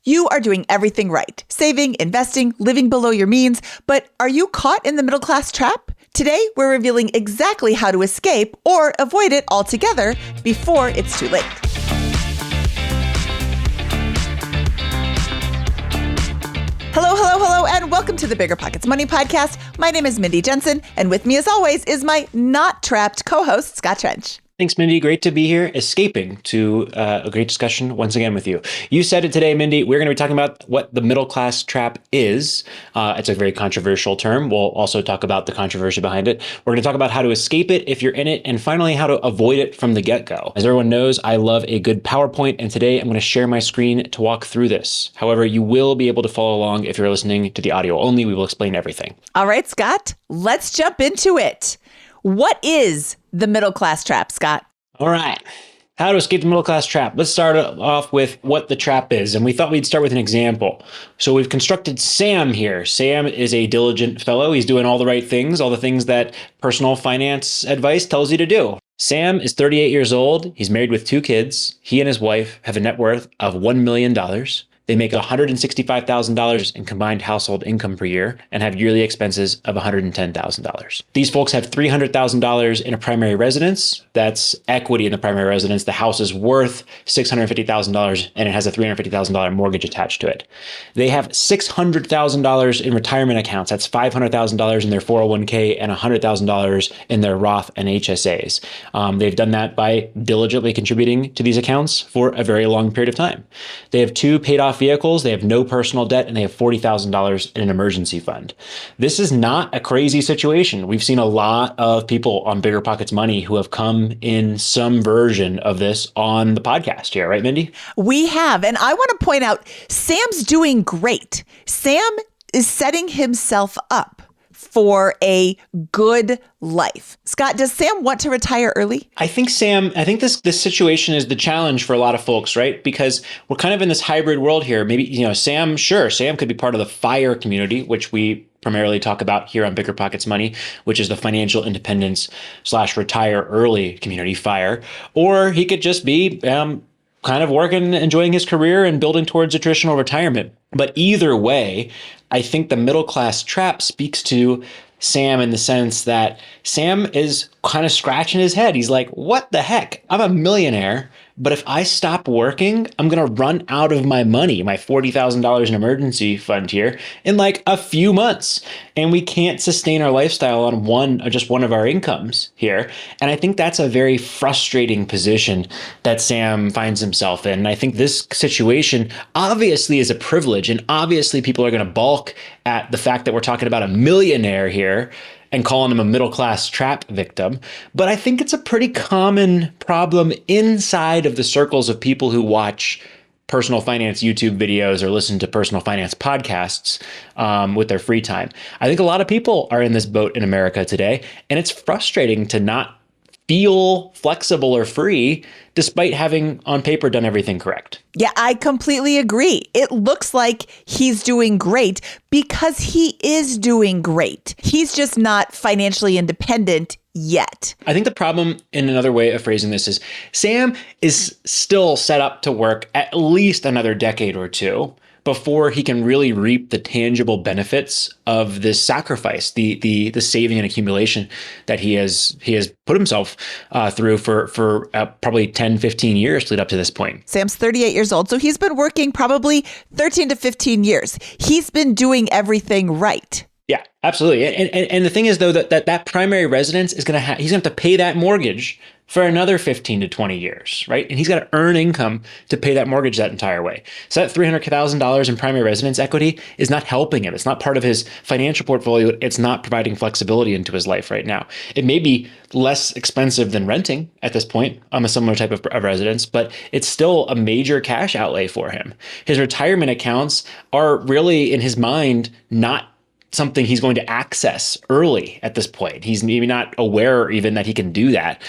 You are doing everything right. Saving, investing, living below your means. But are you caught in the middle class trap? Today, we're revealing exactly how to escape or avoid it altogether before it's too late. Hello, and welcome to the BiggerPockets Money podcast. My name is Mindy Jensen, and with me as always is my not trapped co-host, Scott Trench. Thanks, Mindy. Great to be here, escaping to a great discussion once again with you. You said it today, Mindy. We're going to be talking about what the middle class trap is. It's a very controversial term. We'll also talk about the controversy behind it. We're going to talk about how to escape it if you're in it, and finally, how to avoid it from the get-go. As everyone knows, I love a good PowerPoint, and today I'm going to share my screen to walk through this. However, you will be able to follow along if you're listening to the audio only. We will explain everything. All right, Scott, let's jump into it. What is the middle class trap, Scott? All right. How to escape the middle class trap. Let's start off with what the trap is. And we thought we'd start with an example. So we've constructed Sam here. Sam is a diligent fellow. He's doing all the right things, all the things that personal finance advice tells you to do. Sam is 38 years old. He's married with 2 kids. He and his wife have a net worth of $1 million. They make $165,000 in combined household income per year and have yearly expenses of $110,000. These folks have $300,000 in a primary residence. That's equity in the primary residence. The house is worth $650,000 and it has a $350,000 mortgage attached to it. They have $600,000 in retirement accounts. That's $500,000 in their 401k and $100,000 in their Roth and HSAs. They've done that by diligently contributing to these accounts for a very long period of time. They have 2 paid off vehicles, they have no personal debt, and they have $40,000 in an emergency fund. This is not a crazy situation. We've seen a lot of people on BiggerPockets Money who have come in some version of this on the podcast here, right, Mindy? We have, and I want to point out, Sam's doing great. Sam is setting himself up for a good life. Scott, does Sam want to retire early? I think this situation is the challenge for a lot of folks, right? Because we're kind of in this hybrid world here. Maybe, Sam could be part of the FIRE community, which we primarily talk about here on BiggerPockets Money, which is the financial independence / retire early community, FIRE. Or he could just be kind of working, enjoying his career and building towards a traditional retirement. But either way, I think the middle class trap speaks to Sam in the sense that Sam is kind of scratching his head. He's like, what the heck? I'm a millionaire, but if I stop working, I'm going to run out of my money, my $40,000 in emergency fund here, in like a few months. And we can't sustain our lifestyle on just one of our incomes here. And I think that's a very frustrating position that Sam finds himself in. And I think this situation obviously is a privilege. And obviously people are going to balk at the fact that we're talking about a millionaire here and calling him a middle-class trap victim. But I think it's a pretty common problem inside of the circles of people who watch personal finance YouTube videos or listen to personal finance podcasts with their free time. I think a lot of people are in this boat in America today, and it's frustrating to not feel flexible or free despite having on paper done everything correct. Yeah, I completely agree. It looks like he's doing great because he is doing great. He's just not financially independent yet. I think the problem in another way of phrasing this is Sam is still set up to work at least another decade or 2 before he can really reap the tangible benefits of this sacrifice, the saving and accumulation that he has put himself through for probably 10, 15 years to lead up to this point. Sam's 38 years old, so he's been working probably 13 to 15 years. He's been doing everything right. Yeah, absolutely. And the thing is, though, that primary residence is he's going to have to pay that mortgage for another 15 to 20 years, right? And he's got to earn income to pay that mortgage that entire way. So that $300,000 in primary residence equity is not helping him. It's not part of his financial portfolio. It's not providing flexibility into his life right now. It may be less expensive than renting at this point on a similar type of residence, but it's still a major cash outlay for him. His retirement accounts are really, in his mind, not something he's going to access early at this point. He's maybe not aware even that he can do that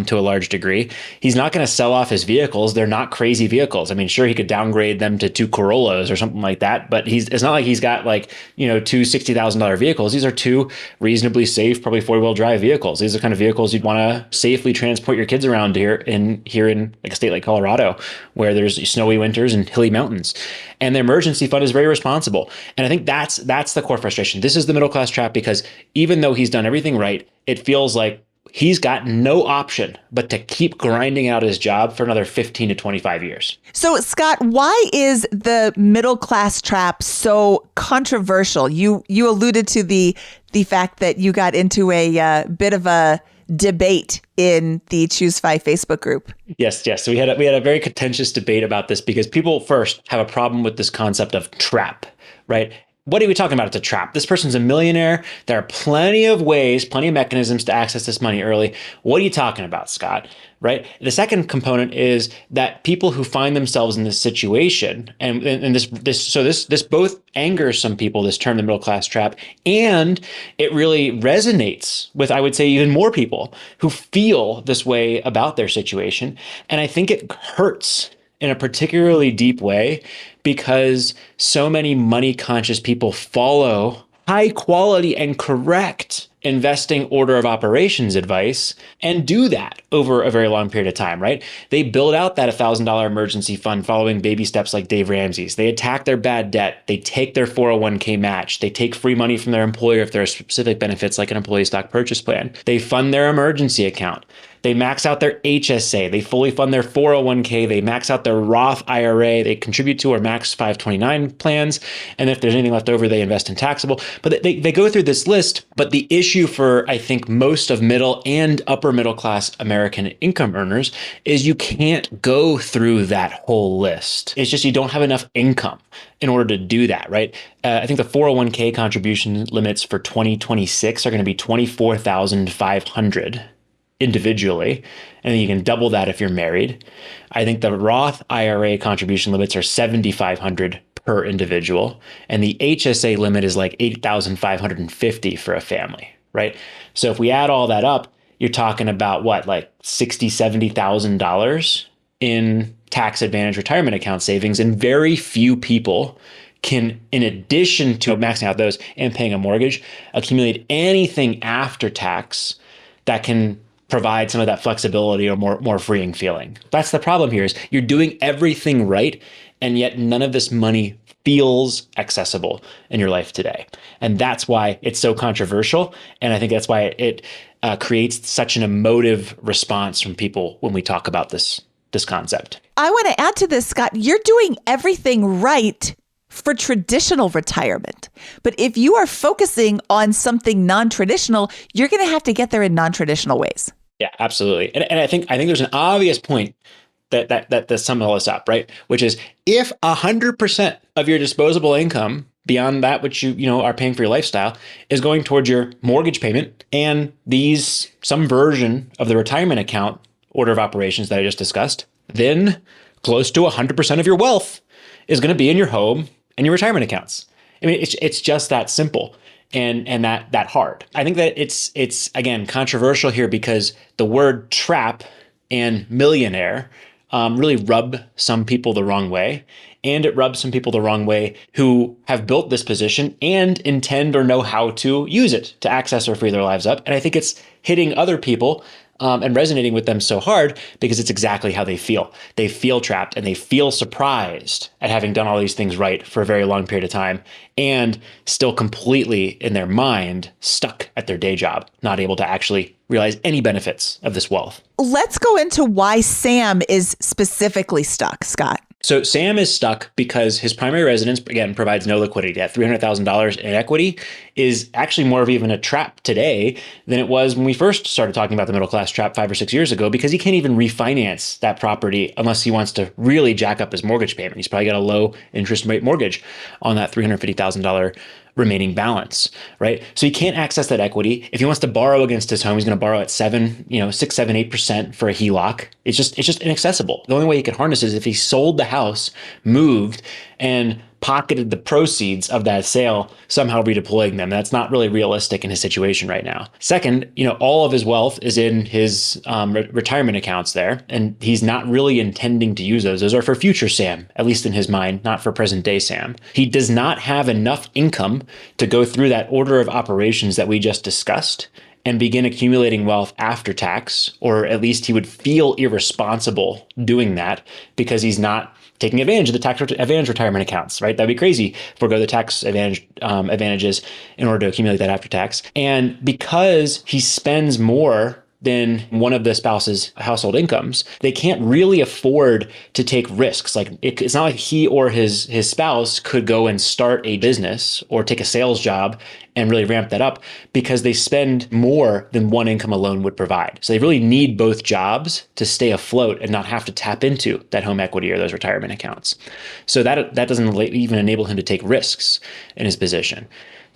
to a large degree. He's not going to sell off his vehicles. They're not crazy vehicles. I mean, sure, he could downgrade them to two Corollas or something like that, but it's not like he's got like, two $60,000 vehicles. These are two reasonably safe, probably four-wheel drive vehicles. These are the kind of vehicles you'd want to safely transport your kids around here in like a state like Colorado, where there's snowy winters and hilly mountains. And the emergency fund is very responsible. And I think that's the core frustration. This is the middle class trap, because even though he's done everything right, it feels like he's got no option but to keep grinding out his job for another 15 to 25 years. So, Scott, why is the middle class trap so controversial? You alluded to the fact that you got into a bit of a debate in the Choose 5 Facebook group. Yes. So we had a very contentious debate about this, because people first have a problem with this concept of trap, right? What are we talking about? It's a trap. This person's a millionaire. There are plenty of ways, plenty of mechanisms to access this money early. What are you talking about, Scott? Right? The second component is that people who find themselves in this situation, and this both angers some people, this term, the middle class trap, and it really resonates with, I would say, even more people who feel this way about their situation. And I think it hurts in a particularly deep way, because so many money conscious people follow high quality and correct investing order of operations advice and do that over a very long period of time, right? They build out that $1,000 emergency fund following baby steps like Dave Ramsey's. They attack their bad debt. They take their 401k match. They take free money from their employer if there are specific benefits like an employee stock purchase plan. They fund their emergency account. They max out their HSA. They fully fund their 401k. They max out their Roth IRA. They contribute to our Max 529 plans. And if there's anything left over, they invest in taxable. But they go through this list. But the issue for, I think, most of middle and upper middle class American income earners is you can't go through that whole list. It's just you don't have enough income in order to do that, right? I think the 401k contribution limits for 2026 are going to be $24,500 individually, and then you can double that if you're married. I think the Roth IRA contribution limits are $7,500 per individual, and the HSA limit is like $8,550 for a family, right? So if we add all that up, you're talking about what, like $60,000, $70,000 in tax advantage retirement account savings, and very few people can, in addition to maxing out those and paying a mortgage, accumulate anything after tax that can provide some of that flexibility or more freeing feeling. That's the problem here, is you're doing everything right, and yet none of this money feels accessible in your life today. And that's why it's so controversial. And I think that's why it creates such an emotive response from people when we talk about this concept. I want to add to this, Scott. You're doing everything right for traditional retirement. But if you are focusing on something non-traditional, you're going to have to get there in non-traditional ways. Yeah, absolutely. And I think there's an obvious point that sums all this up, right? Which is, if 100% of your disposable income beyond that which you are paying for your lifestyle is going towards your mortgage payment and some version of the retirement account order of operations that I just discussed, then close to 100% of your wealth is going to be in your home and your retirement accounts. I mean, it's just that simple and that hard. I think that it's again controversial here because the word trap and millionaire really rub some people the wrong way, and it rubs some people the wrong way who have built this position and intend or know how to use it to access or free their lives up. And I think it's hitting other people and resonating with them so hard because it's exactly how they feel. They feel trapped and they feel surprised at having done all these things right for a very long period of time and still completely in their mind stuck at their day job, not able to actually realize any benefits of this wealth. Let's go into why Sam is specifically stuck, Scott. So Sam is stuck because his primary residence, again, provides no liquidity. That $300,000 in equity is actually more of even a trap today than it was when we first started talking about the middle class trap 5 or 6 years ago, because he can't even refinance that property unless he wants to really jack up his mortgage payment. He's probably got a low interest rate mortgage on that $350,000 remaining balance, right? So he can't access that equity. If he wants to borrow against his home, he's going to borrow at 6, 7, 8% for a HELOC. It's just inaccessible. The only way he could harness is if he sold the house, moved, and pocketed the proceeds of that sale, somehow redeploying them. That's not really realistic in his situation right now. Second, all of his wealth is in his retirement accounts there, and he's not really intending to use those. Those are for future Sam, at least in his mind, not for present day Sam. He does not have enough income to go through that order of operations that we just discussed and begin accumulating wealth after tax, or at least he would feel irresponsible doing that because he's not taking advantage of the tax advantage retirement accounts, right? That'd be crazy. Forgo the tax advantages in order to accumulate that after tax. And because he spends more than one of the spouse's household incomes, they can't really afford to take risks. Like it's not like he or his spouse could go and start a business or take a sales job and really ramp that up because they spend more than one income alone would provide. So they really need both jobs to stay afloat and not have to tap into that home equity or those retirement accounts. So that doesn't even enable him to take risks in his position.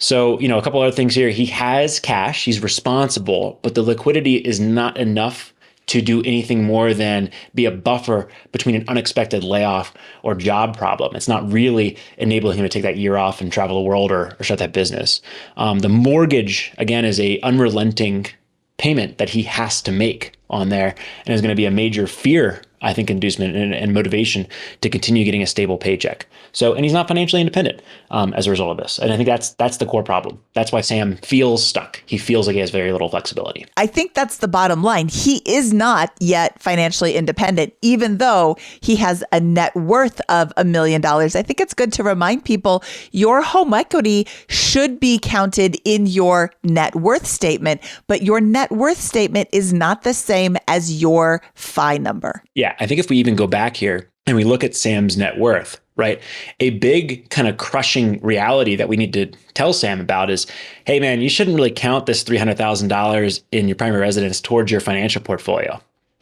So, a couple other things here. He has cash, he's responsible, but the liquidity is not enough to do anything more than be a buffer between an unexpected layoff or job problem. It's not really enabling him to take that year off and travel the world or shut that business. The mortgage, again, is a unrelenting payment that he has to make on there and is going to be a major fear, I think, inducement and motivation to continue getting a stable paycheck. So, and he's not financially independent as a result of this. And I think that's the core problem. That's why Sam feels stuck. He feels like he has very little flexibility. I think that's the bottom line. He is not yet financially independent, even though he has a net worth of $1 million. I think it's good to remind people your home equity should be counted in your net worth statement, but your net worth statement is not the same as your FI number. Yeah, I think if we even go back here and we look at Sam's net worth, right? A big kind of crushing reality that we need to tell Sam about is, hey man, you shouldn't really count this $300,000 in your primary residence towards your financial portfolio.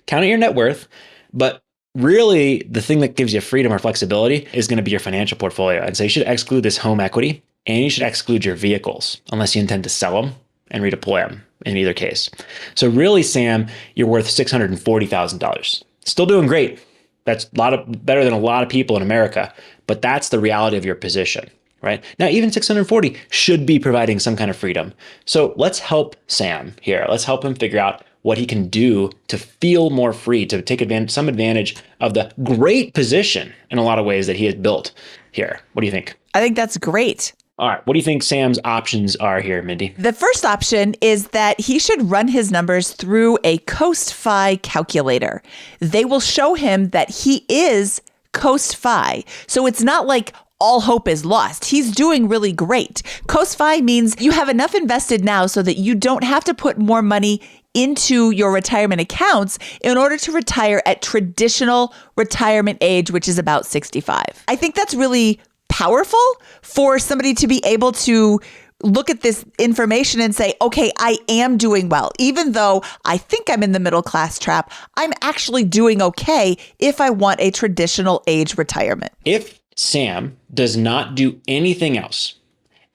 Count it your net worth, but really the thing that gives you freedom or flexibility is going to be your financial portfolio. And so you should exclude this home equity and you should exclude your vehicles unless you intend to sell them and redeploy them in either case. So really, Sam, you're worth $640,000. Still doing great. That's better than a lot of people in America, but that's the reality of your position, right? Now, even 640 should be providing some kind of freedom. So let's help Sam here. Let's help him figure out what he can do to feel more free, to take some advantage of the great position in a lot of ways that he has built here. What do you think? I think that's great. All right. What do you think Sam's options are here, Mindy? The first option is that he should run his numbers through a Coast-Fi calculator. They will show him that he is Coast-Fi. So it's not like all hope is lost. He's doing really great. Coast-Fi means you have enough invested now so that you don't have to put more money into your retirement accounts in order to retire at traditional retirement age, which is about 65. I think that's really powerful for somebody to be able to look at this information and say, okay, I am doing well. Even though I think I'm in the middle class trap, I'm actually doing okay if I want a traditional age retirement. If Sam does not do anything else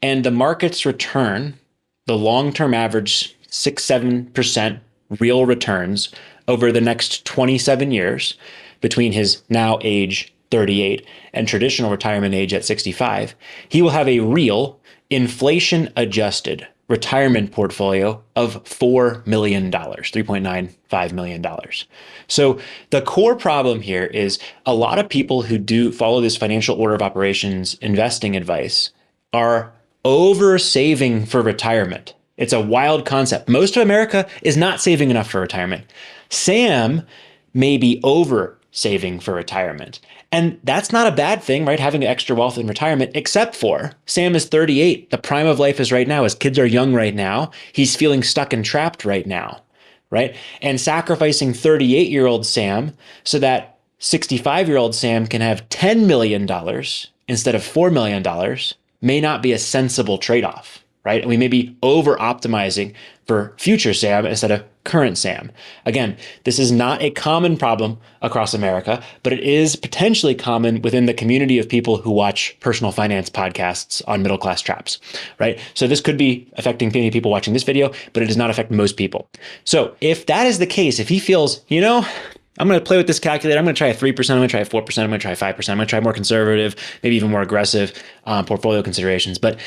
and the markets return the long-term average 6-7% real returns over the next 27 years between his now age 38 and traditional retirement age at 65, he will have a real inflation-adjusted retirement portfolio of $4 million, $3.95 million. So the core problem here is a lot of people who do follow this financial order of operations investing advice are over saving for retirement. It's a wild concept. Most of America is not saving enough for retirement. Sam may be over saving for retirement. And that's not a bad thing, right? Having extra wealth in retirement, except for Sam is 38. The prime of life is right now. His kids are young right now. He's feeling stuck and trapped right now, right? And sacrificing 38-year-old Sam so that 65-year-old Sam can have $10 million instead of $4 million may not be a sensible trade-off, right? And we may be over-optimizing for future Sam instead of current Sam. Again, this is not a common problem across America, but it is potentially common within the community of people who watch personal finance podcasts on middle class traps, right? So this could be affecting many people watching this video, but it does not affect most people. So if that is the case, if he feels, I'm going to play with this calculator. I'm going to try a 3%. I'm going to try a 4%. I'm going to try 5%. I'm going to try more conservative, maybe even more aggressive portfolio considerations. But,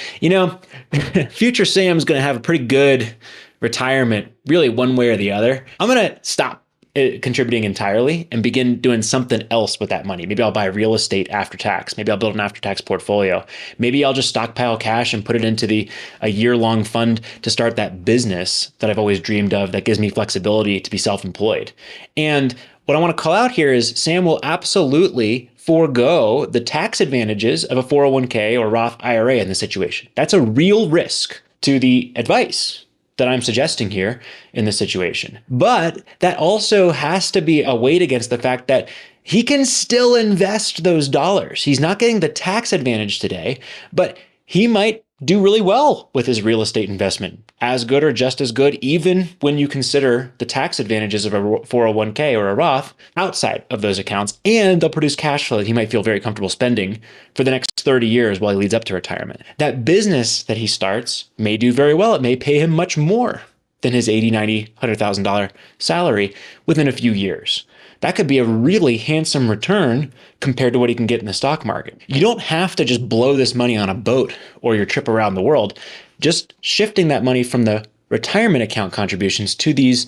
future Sam's going to have a pretty good retirement, really one way or the other. I'm going to stop contributing entirely and begin doing something else with that money. Maybe I'll buy real estate after tax. Maybe I'll build an after tax portfolio. Maybe I'll just stockpile cash and put it into a year-long fund to start that business that I've always dreamed of that gives me flexibility to be self-employed. And what I want to call out here is Sam will absolutely forego the tax advantages of a 401k or Roth IRA in this situation. That's a real risk to the advice that I'm suggesting here in this situation. But that also has to be weighed against the fact that he can still invest those dollars. He's not getting the tax advantage today, but he might do really well with his real estate investment, as good or just as good, even when you consider the tax advantages of a 401k or a Roth outside of those accounts, and they'll produce cash flow that he might feel very comfortable spending for the next 30 years while he leads up to retirement. That business that he starts may do very well. It may pay him much more than his $80,000, $90,000, $100,000 salary within a few years. That could be a really handsome return compared to what he can get in the stock market. You don't have to just blow this money on a boat or your trip around the world. Just shifting that money from the retirement account contributions to these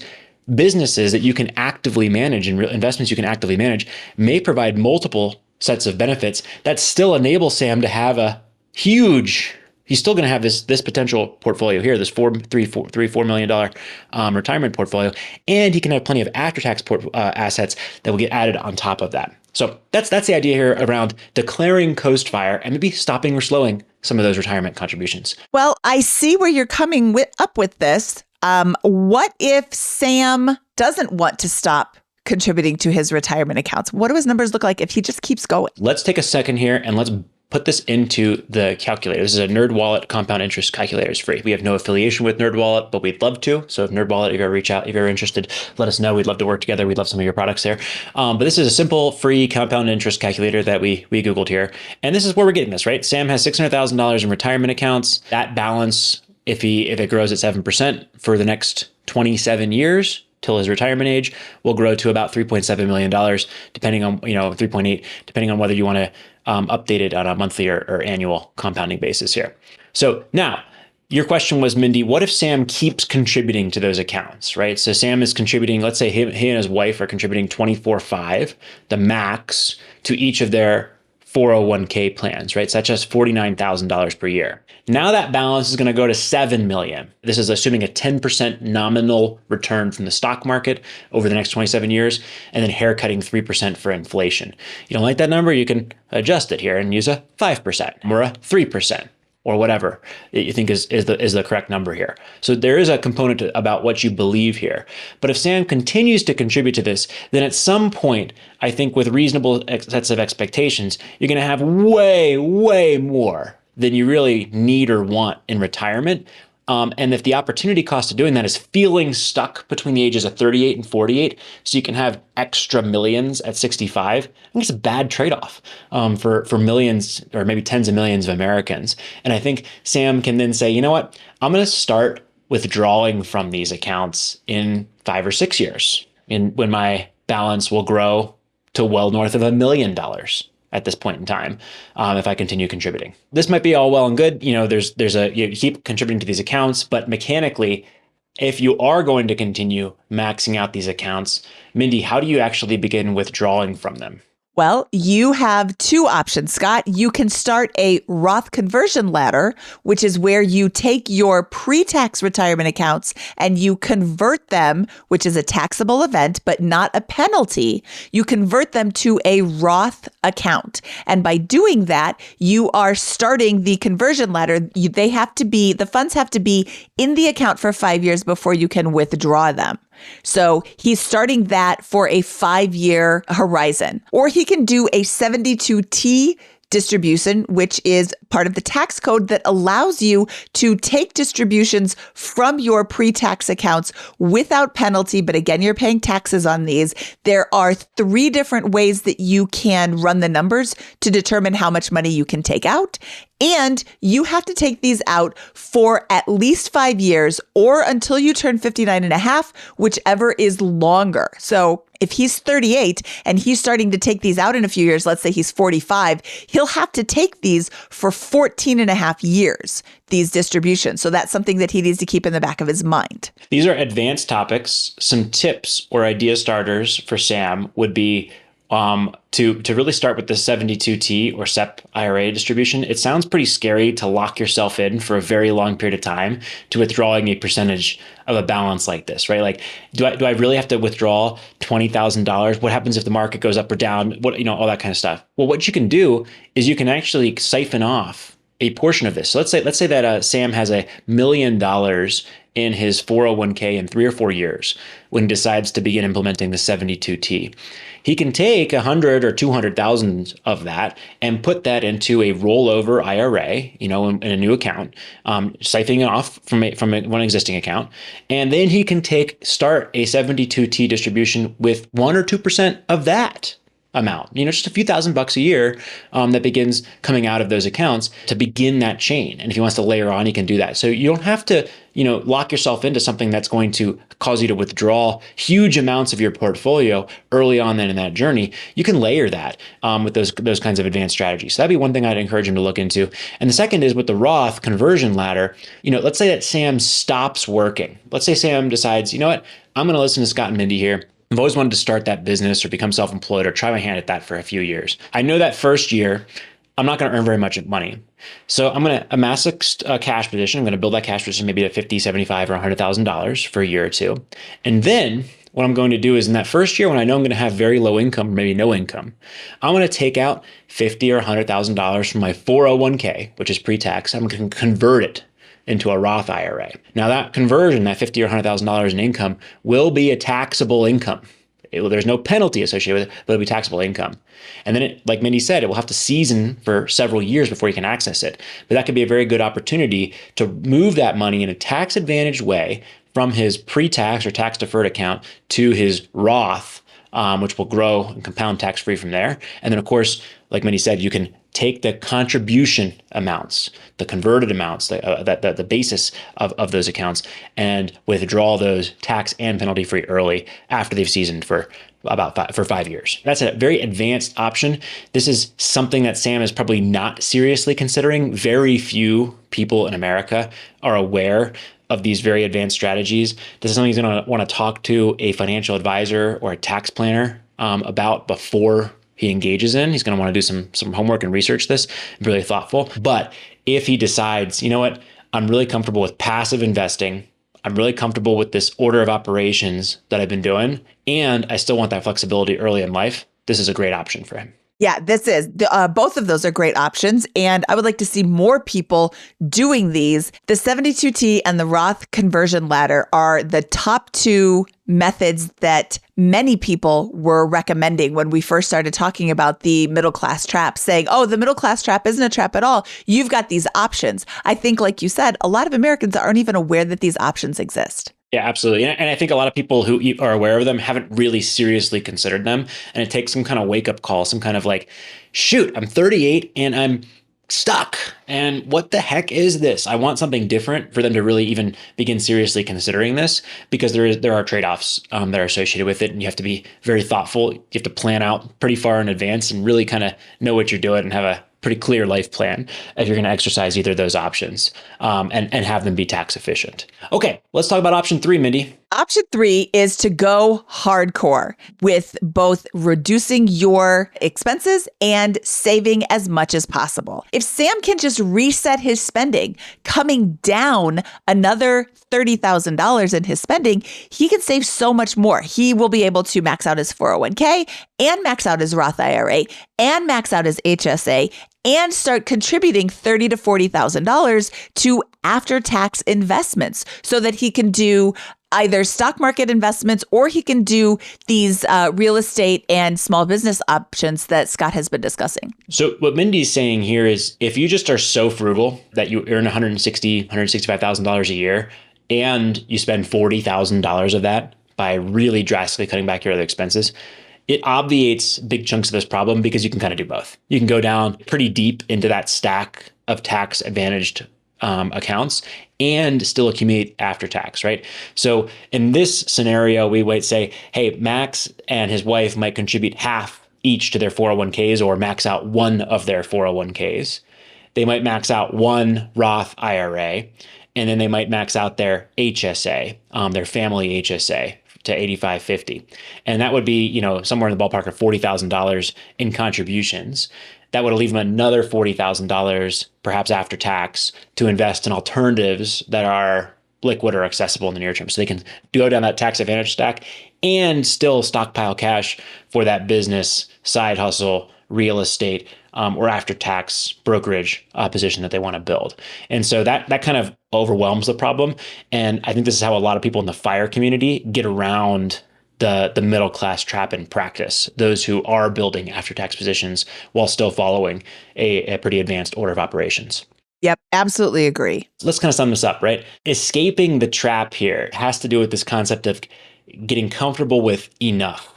businesses that you can actively manage and investments you can actively manage may provide multiple sets of benefits that still enable Sam to have a huge. He's still going to have this potential portfolio here, this $4 million retirement portfolio, and he can have plenty of after-tax assets that will get added on top of that. So that's the idea here around declaring coast fire and maybe stopping or slowing some of those retirement contributions. Well, I see where you're coming up with this. What if Sam doesn't want to stop contributing to his retirement accounts? What do his numbers look like if he just keeps going? Let's take a second here and let's put this into the calculator. This is a NerdWallet compound interest calculator. It's free. We have no affiliation with NerdWallet, but we'd love to. So if NerdWallet, if you ever reach out, if you're interested, let us know. We'd love to work together. We'd love some of your products there. But this is a simple free compound interest calculator that we Googled here. And this is where we're getting this, right? Sam has $600,000 in retirement accounts. That balance, if it grows at 7% for the next 27 years, till his retirement age, will grow to about $3.7 million, depending on, 3.8, depending on whether you want to update it on a monthly or annual compounding basis here. So now, your question was, Mindy, what if Sam keeps contributing to those accounts, right? So Sam is contributing, let's say he and his wife are contributing $24,500, the max, to each of their 401k plans, right? So that's just $49,000 per year. Now that balance is going to go to $7 million. This is assuming a 10% nominal return from the stock market over the next 27 years, and then haircutting 3% for inflation. You don't like that number? You can adjust it here and use a 5% or a 3%. Or whatever you think is the correct number here. So there is a component about what you believe here. But if Sam continues to contribute to this, then at some point, I think with reasonable sets of expectations, you're going to have way, way more than you really need or want in retirement. And if the opportunity cost of doing that is feeling stuck between the ages of 38 and 48, so you can have extra millions at 65, I think it's a bad trade-off for millions or maybe tens of millions of Americans. And I think Sam can then say, you know what, I'm going to start withdrawing from these accounts in 5 or 6 years, when my balance will grow to well north of $1 million. At this point in time, if I continue contributing. This might be all well and good. You keep contributing to these accounts, but mechanically, if you are going to continue maxing out these accounts, Mindy, how do you actually begin withdrawing from them? Well, you have two options, Scott. You can start a Roth conversion ladder, which is where you take your pre-tax retirement accounts and you convert them, which is a taxable event, but not a penalty. You convert them to a Roth account. And by doing that, you are starting the conversion ladder. The funds have to be in the account for 5 years before you can withdraw them. So he's starting that for a 5-year horizon, or he can do a 72T distribution, which is part of the tax code that allows you to take distributions from your pre-tax accounts without penalty. But again, you're paying taxes on these. There are 3 different ways that you can run the numbers to determine how much money you can take out. And you have to take these out for at least 5 years or until you turn 59 and a half, whichever is longer. So if he's 38 and he's starting to take these out in a few years, let's say he's 45, he'll have to take these for 14 and a half years, these distributions. So that's something that he needs to keep in the back of his mind. These are advanced topics. Some tips or idea starters for Sam would be to really start with the 72T or SEP IRA distribution. It sounds pretty scary to lock yourself in for a very long period of time to withdrawing a percentage of a balance like this, right? Like, do I really have to withdraw $20,000? What happens if the market goes up or down? All that kind of stuff. Well, what you can do is you can actually siphon off a portion of this. So let's say that Sam has $1 million in his 401k in 3 or 4 years when he decides to begin implementing the 72T. He can take 100 or 200,000 of that and put that into a rollover IRA, in a new account, siphoning it off from one existing account, and then he can start a 72T distribution with 1 or 2% of that amount, just a few $1,000s a year that begins coming out of those accounts to begin that chain. And if he wants to layer on, he can do that. So you don't have to, lock yourself into something that's going to cause you to withdraw huge amounts of your portfolio early on then in that journey. You can layer that with those kinds of advanced strategies. So that'd be one thing I'd encourage him to look into. And the second is with the Roth conversion ladder. Let's say that Sam stops working. Let's say Sam decides, you know what, I'm going to listen to Scott and Mindy here. I've always wanted to start that business or become self-employed or try my hand at that for a few years. I know that first year, I'm not going to earn very much money. So I'm going to amass a cash position. I'm going to build that cash position maybe to $50, $75, or $100,000 for a year or two. And then what I'm going to do is in that first year when I know I'm going to have very low income, or maybe no income, I'm going to take out $50 or $100,000 from my 401k, which is pre-tax. I'm going to convert it into a Roth IRA. Now that conversion, that $50 or $100,000 in income will be a taxable income. There's no penalty associated with it, but it'll be taxable income. And then, like Mindy said, it will have to season for several years before you can access it. But that could be a very good opportunity to move that money in a tax-advantaged way from his pre-tax or tax-deferred account to his Roth, which will grow and compound tax-free from there. And then, of course, like Mindy said, you can take the contribution amounts, the converted amounts, the basis of those accounts, and withdraw those tax and penalty free early after they've seasoned for 5 years. That's a very advanced option. This is something that Sam is probably not seriously considering. Very few people in America are aware of these very advanced strategies. This is something he's going to want to talk to a financial advisor or a tax planner about before he engages in. He's going to want to do some homework and research this, be really thoughtful. But if he decides, you know what, I'm really comfortable with passive investing, I'm really comfortable with this order of operations that I've been doing, and I still want that flexibility early in life, this is a great option for him. Yeah, this is. Both of those are great options. And I would like to see more people doing these. The 72T and the Roth conversion ladder are the top two methods that many people were recommending when we first started talking about the middle class trap, saying, oh, the middle class trap isn't a trap at all. You've got these options. I think, like you said, a lot of Americans aren't even aware that these options exist. Yeah, absolutely. And I think a lot of people who are aware of them haven't really seriously considered them. And it takes some kind of wake up call, some kind of like, shoot, I'm 38 and I'm stuck. And what the heck is this? I want something different for them to really even begin seriously considering this, because there are trade-offs that are associated with it. And you have to be very thoughtful. You have to plan out pretty far in advance and really kind of know what you're doing and have a pretty clear life plan if you're going to exercise either of those options and have them be tax efficient. Okay, let's talk about option 3, Mindy. Option 3 is to go hardcore with both reducing your expenses and saving as much as possible. If Sam can just reset his spending, coming down another $30,000 in his spending, he can save so much more. He will be able to max out his 401k and max out his Roth IRA and max out his HSA and start contributing $30,000 to $40,000 to after-tax investments so that he can do either stock market investments or he can do these real estate and small business options that Scott has been discussing. So what Mindy's saying here is if you just are so frugal that you earn $160,000, $165,000 a year and you spend $40,000 of that by really drastically cutting back your other expenses, it obviates big chunks of this problem because you can kind of do both. You can go down pretty deep into that stack of tax advantaged accounts and still accumulate after tax, right? So in this scenario, we might say, hey, Max and his wife might contribute half each to their 401ks or max out one of their 401ks. They might max out one Roth IRA, and then they might max out their HSA, their family HSA to 8550. And that would be, somewhere in the ballpark of $40,000 in contributions. That would leave them another $40,000, perhaps after tax, to invest in alternatives that are liquid or accessible in the near term. So they can go down that tax advantage stack and still stockpile cash for that business, side hustle, real estate, or after tax brokerage position that they want to build. And so that kind of overwhelms the problem. And I think this is how a lot of people in the FIRE community get around the middle class trap in practice, those who are building after tax positions while still following a pretty advanced order of operations. Yep, absolutely agree. Let's kind of sum this up, right? Escaping the trap here has to do with this concept of getting comfortable with enough,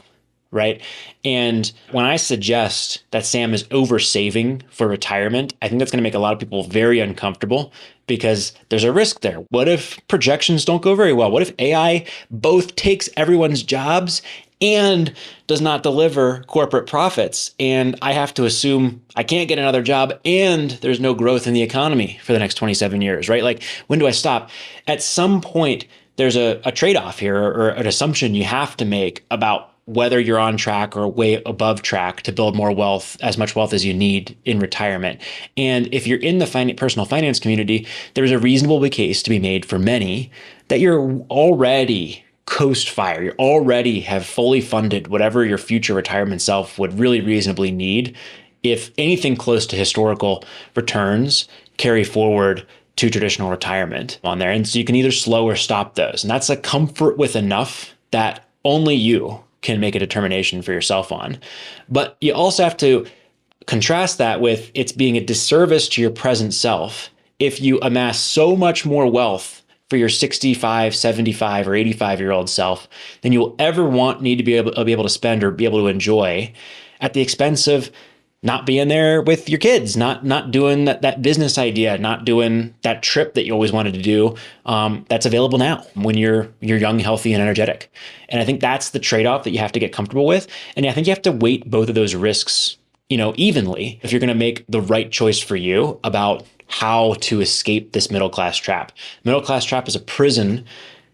right? And when I suggest that Sam is over-saving for retirement, I think that's going to make a lot of people very uncomfortable because there's a risk there. What if projections don't go very well? What if AI both takes everyone's jobs and does not deliver corporate profits? And I have to assume I can't get another job and there's no growth in the economy for the next 27 years, right? Like, when do I stop? At some point, there's a trade-off here or an assumption you have to make about whether you're on track or way above track to build more wealth, as much wealth as you need in retirement. And if you're in the personal finance community, there's a reasonable case to be made for many that you're already coast fire. You already have fully funded whatever your future retirement self would really reasonably need if anything close to historical returns carry forward to traditional retirement on there. And so you can either slow or stop those. And that's a comfort with enough that only you can make a determination for yourself on. But you also have to contrast that with it's being a disservice to your present self if you amass so much more wealth for your 65, 75, or 85-year-old self than you will ever need to be able to spend or be able to enjoy at the expense of not being there with your kids, not doing that business idea, not doing that trip that you always wanted to do, that's available now when you're young, healthy, and energetic. And I think that's the trade-off that you have to get comfortable with. And I think you have to weight both of those risks, evenly if you're going to make the right choice for you about how to escape this middle-class trap. Middle-class trap is a prison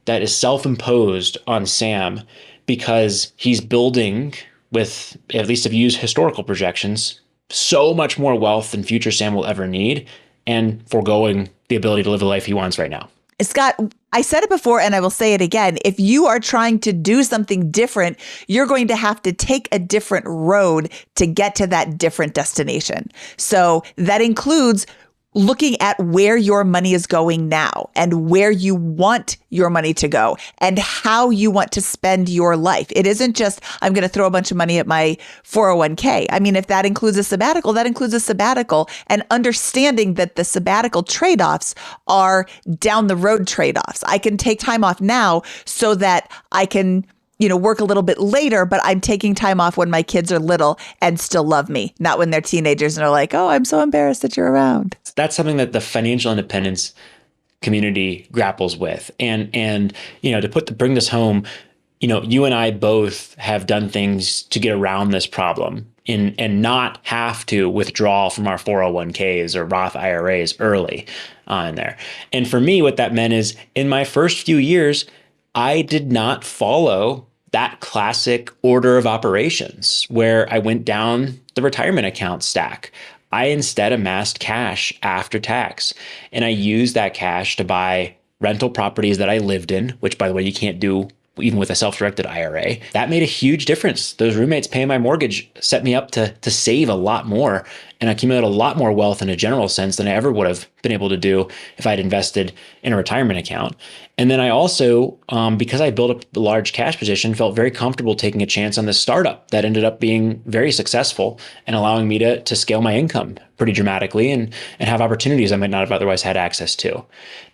that is self-imposed on Sam because he's building, with, at least if you use historical projections, so much more wealth than future Sam will ever need, and foregoing the ability to live the life he wants right now. Scott, I said it before and I will say it again. If you are trying to do something different, you're going to have to take a different road to get to that different destination. So that includes looking at where your money is going now and where you want your money to go and how you want to spend your life. It isn't just, I'm going to throw a bunch of money at my 401k. I mean, if that includes a sabbatical, that includes a sabbatical, and understanding that the sabbatical trade-offs are down the road trade-offs. I can take time off now so that I can work a little bit later, but I'm taking time off when my kids are little and still love me, not when they're teenagers and are like, oh, I'm so embarrassed that you're around. That's something that the financial independence community grapples with. And to bring this home, you and I both have done things to get around this problem and not have to withdraw from our 401ks or Roth IRAs early on there. And for me, what that meant is in my first few years, I did not follow that classic order of operations where I went down the retirement account stack. I instead amassed cash after tax, and I used that cash to buy rental properties that I lived in, which, by the way, you can't do even with a self-directed IRA. That made a huge difference. Those roommates paying my mortgage set me up to save a lot more and accumulate a lot more wealth in a general sense than I ever would have been able to do if I'd invested in a retirement account. And then I also, because I built up a large cash position, felt very comfortable taking a chance on this startup that ended up being very successful and allowing me to scale my income pretty dramatically and have opportunities I might not have otherwise had access to.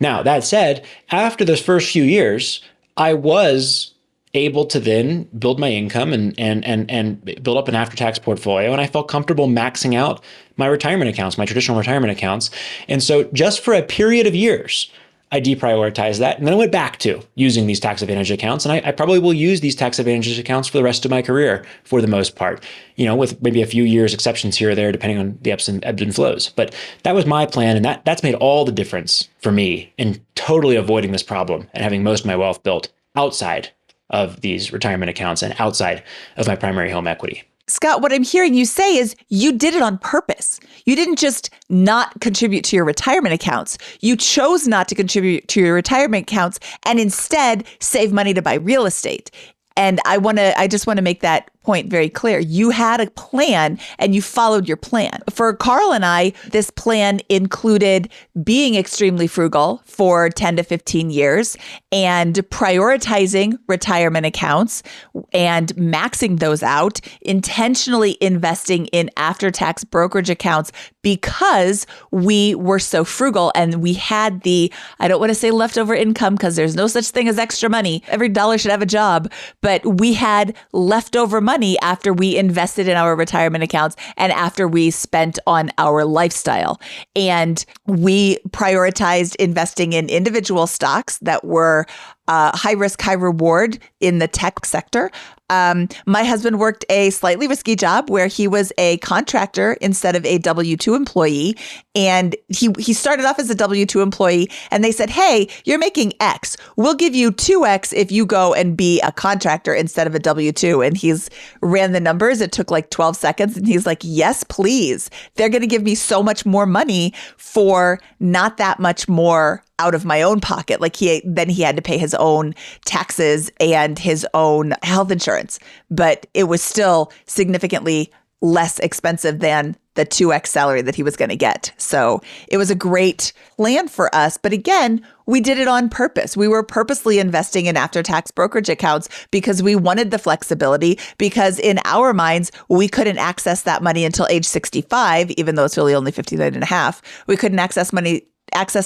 Now, that said, after those first few years, I was able to then build my income and build up an after-tax portfolio. And I felt comfortable maxing out my retirement accounts, my traditional retirement accounts. And so just for a period of years, I deprioritized that. And then I went back to using these tax advantage accounts. And I probably will use these tax advantage accounts for the rest of my career for the most part, with maybe a few years exceptions here or there, depending on the ebbs and flows. But that was my plan. And that's made all the difference for me in totally avoiding this problem and having most of my wealth built outside of these retirement accounts and outside of my primary home equity. Scott, what I'm hearing you say is you did it on purpose. You didn't just not contribute to your retirement accounts. You chose not to contribute to your retirement accounts and instead save money to buy real estate. And I just want to make that point very clear. You had a plan and you followed your plan. For Carl and I, this plan included being extremely frugal for 10 to 15 years and prioritizing retirement accounts and maxing those out, intentionally investing in after-tax brokerage accounts because we were so frugal and we had I don't want to say leftover income because there's no such thing as extra money. Every dollar should have a job, but we had leftover money after we invested in our retirement accounts and after we spent on our lifestyle. And we prioritized investing in individual stocks that were high risk, high reward in the tech sector. My husband worked a slightly risky job where he was a contractor instead of a W-2 employee. And he started off as a W-2 employee and they said, hey, you're making X. We'll give you 2X if you go and be a contractor instead of a W-2. And he's ran the numbers. It took like 12 seconds. And he's like, yes, please. They're going to give me so much more money for not that much more out of my own pocket. Like then he had to pay his own taxes and his own health insurance, but it was still significantly less expensive than the 2X salary that he was going to get. So it was a great plan for us. But again, we did it on purpose. We were purposely investing in after-tax brokerage accounts because we wanted the flexibility, because in our minds, we couldn't access that money until age 65, even though it's really only 59 and a half. We couldn't access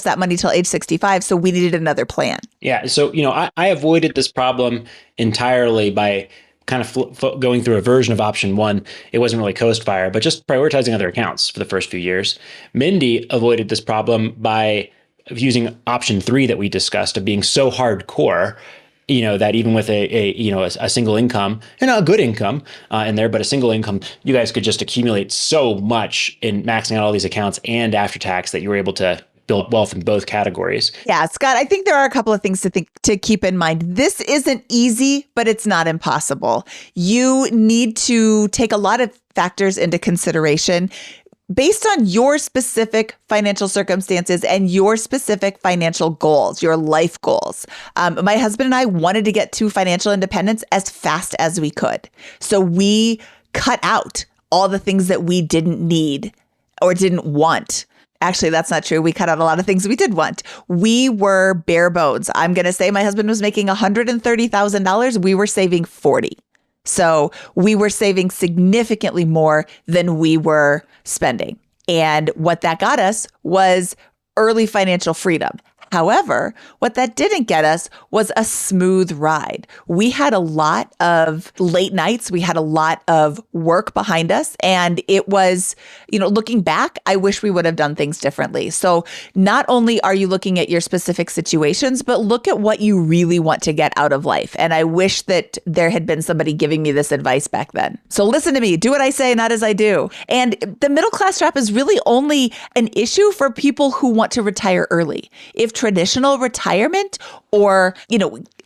that money till age 65. So we needed another plan. Yeah. So, I avoided this problem entirely by kind of going through a version of option one. It wasn't really coast fire, but just prioritizing other accounts for the first few years. Mindy avoided this problem by using option three that we discussed of being so hardcore, that even with a single income and a good income in there, but a single income, you guys could just accumulate so much in maxing out all these accounts and after tax that you were able to build wealth in both categories. Yeah, Scott, I think there are a couple of things to keep in mind. This isn't easy, but it's not impossible. You need to take a lot of factors into consideration based on your specific financial circumstances and your specific financial goals, your life goals. My husband and I wanted to get to financial independence as fast as we could. So we cut out all the things that we didn't need or didn't want. Actually, that's not true. We cut out a lot of things we did want. We were bare bones. I'm going to say my husband was making $130,000. We were saving 40. So we were saving significantly more than we were spending. And what that got us was early financial freedom. However, what that didn't get us was a smooth ride. We had a lot of late nights. We had a lot of work behind us. And it was, looking back, I wish we would have done things differently. So not only are you looking at your specific situations, but look at what you really want to get out of life. And I wish that there had been somebody giving me this advice back then. So listen to me, do what I say, not as I do. And the middle class trap is really only an issue for people who want to retire early. If traditional retirement or,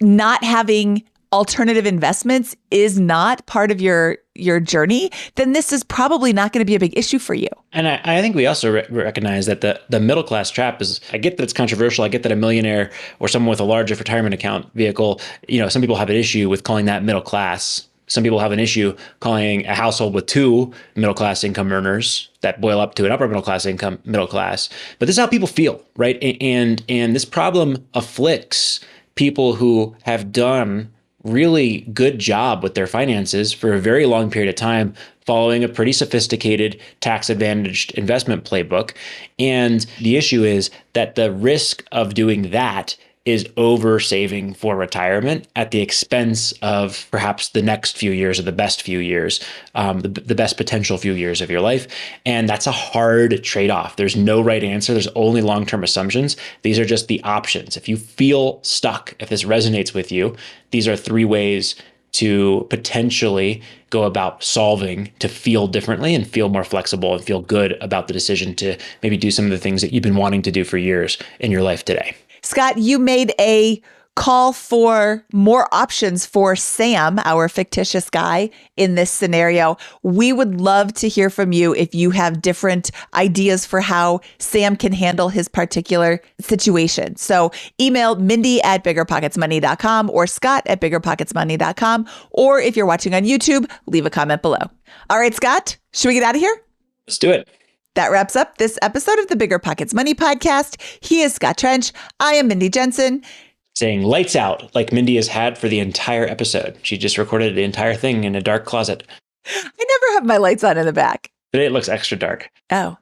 not having alternative investments is not part of your journey, then this is probably not going to be a big issue for you. And I think we also recognize that the middle class trap is, I get that it's controversial. I get that a millionaire or someone with a large retirement account vehicle, some people have an issue with calling that middle class. Some people have an issue calling a household with two middle class income earners that boil up to an upper middle class income middle class. But this is how people feel, right? And this problem afflicts people who have done really good job with their finances for a very long period of time, following a pretty sophisticated tax advantaged investment playbook. And the issue is that the risk of doing that is over saving for retirement at the expense of perhaps the next few years or the best few years, the best potential few years of your life. And that's a hard trade-off. There's no right answer. There's only long-term assumptions. These are just the options. If you feel stuck, if this resonates with you, these are 3 ways to potentially go about solving to feel differently and feel more flexible and feel good about the decision to maybe do some of the things that you've been wanting to do for years in your life today. Scott, you made a call for more options for Sam, our fictitious guy in this scenario. We would love to hear from you if you have different ideas for how Sam can handle his particular situation. So email Mindy@BiggerPocketsMoney.com or Scott@BiggerPocketsMoney.com. Or if you're watching on YouTube, leave a comment below. All right, Scott, should we get out of here? Let's do it. That wraps up this episode of the Bigger Pockets Money podcast. He is Scott Trench. I am Mindy Jensen. Saying lights out like Mindy has had for the entire episode. She just recorded the entire thing in a dark closet. I never have my lights on in the back. Today it looks extra dark. Oh.